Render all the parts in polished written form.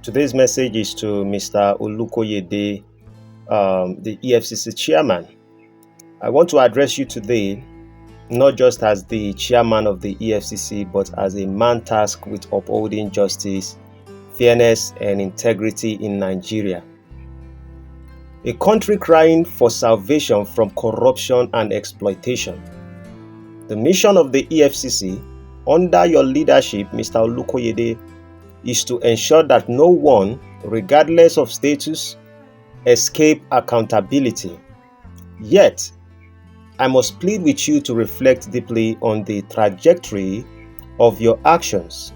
Today's message is to Mr. Olukoyede, the EFCC Chairman. I want to address you today not just as the Chairman of the EFCC, but as a man tasked with upholding justice, fairness, and integrity in Nigeria. A country crying for salvation from corruption and exploitation. The mission of the EFCC, under your leadership, Mr. Olukoyede, is to ensure that no one, regardless of status, escape accountability. Yet, I must plead with you to reflect deeply on the trajectory of your actions,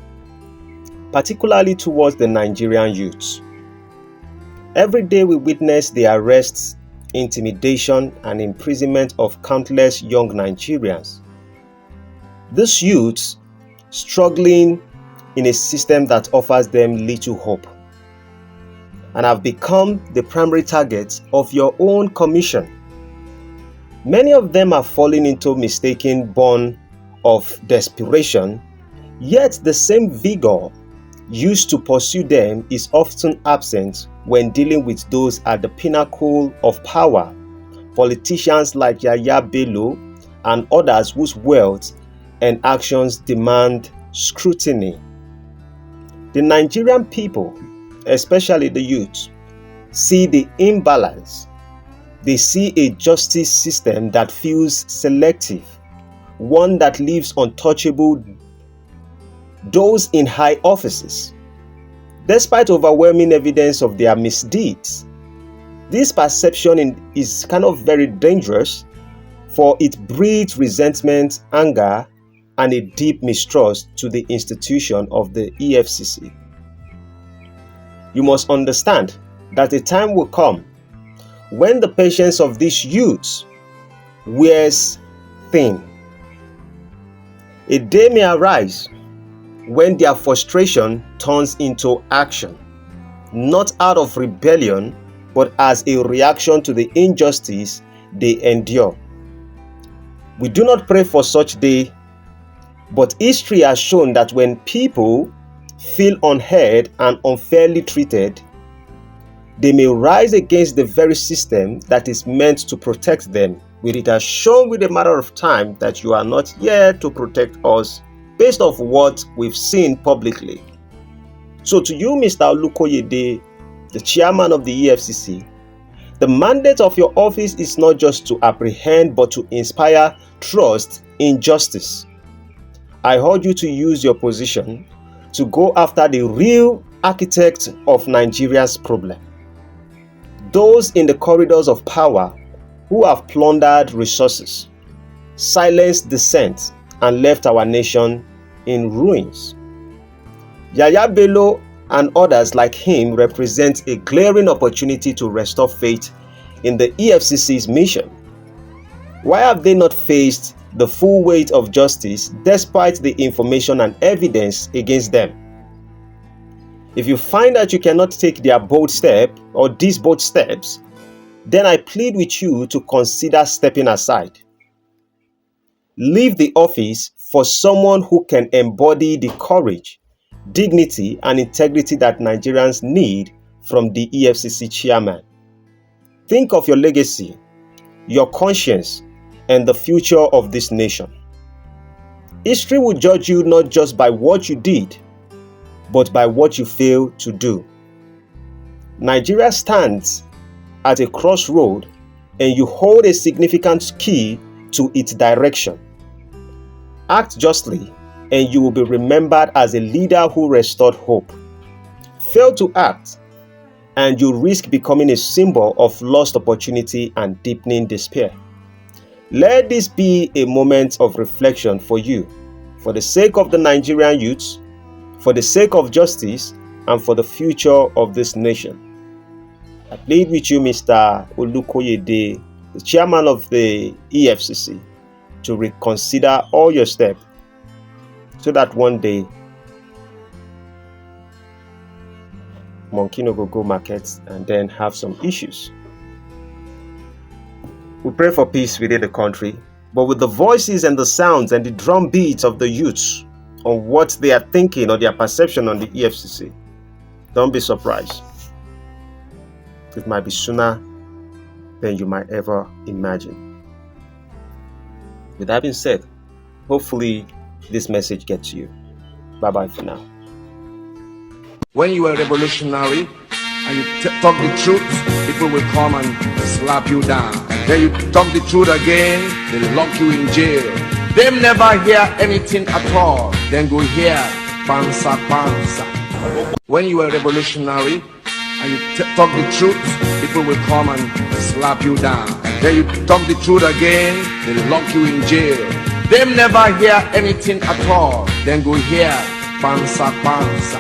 particularly towards the Nigerian youth. Every day we witness the arrests, intimidation, and imprisonment of countless young Nigerians. These youths struggling in a system that offers them little hope, and have become the primary targets of your own commission. Many of them are falling into mistaken born of desperation, yet the same vigor used to pursue them is often absent when dealing with those at the pinnacle of power, politicians like Yaya Bello and others whose wealth and actions demand scrutiny. The Nigerian people, especially the youth, see the imbalance. They see a justice system that feels selective, one that leaves untouchable those in high offices. Despite overwhelming evidence of their misdeeds, this perception is kind of very dangerous, for it breeds resentment, anger, and a deep mistrust to the institution of the EFCC. You must understand that a time will come when the patience of these youths wears thin. A day may arise when their frustration turns into action, not out of rebellion, but as a reaction to the injustice they endure. We do not pray for such day, but history has shown that when people feel unheard and unfairly treated, they may rise against the very system that is meant to protect them. It has shown with a matter of time that you are not here to protect us based off what we've seen publicly. So to you, Mr. Olukoyede, the Chairman of the EFCC, the mandate of your office is not just to apprehend but to inspire trust in justice. I urge you to use your position to go after the real architect of Nigeria's problem. Those in the corridors of power who have plundered resources, silenced dissent, and left our nation in ruins. Yaya Bello and others like him represent a glaring opportunity to restore faith in the EFCC's mission. Why have they not faced the full weight of justice despite the information and evidence against them? If you find that you cannot take their bold step or these bold steps, then I plead with you to consider stepping aside. Leave the office for someone who can embody the courage, dignity, and integrity that Nigerians need from the EFCC chairman. Think of your legacy, your conscience, and the future of this nation. History will judge you not just by what you did, but by what you failed to do. Nigeria stands at a crossroad, and you hold a significant key to its direction. Act justly, and you will be remembered as a leader who restored hope. Fail to act, and you risk becoming a symbol of lost opportunity and deepening despair. Let this be a moment of reflection for you, for the sake of the Nigerian youths, for the sake of justice, and for the future of this nation. I plead with you, Mr. Olukoyede, the Chairman of the EFCC, to reconsider all your steps so that one day monkey no go markets and then have some issues. We pray for peace within the country, but with the voices and the sounds and the drum beats of the youths on what they are thinking or their perception on the EFCC, Don't be surprised. It might be sooner than you might ever imagine. With that being said, hopefully this message gets to you. Bye-bye for now. When you are revolutionary and you talk the truth, people will come and slap you down. Then you talk the truth again, they lock you in jail. They never hear anything at all. Then go hear pansa pansa. When you are revolutionary and you talk the truth, people will come and slap you down. Then you talk the truth again, they lock you in jail. They never hear anything at all. Then go hear pansa pansa.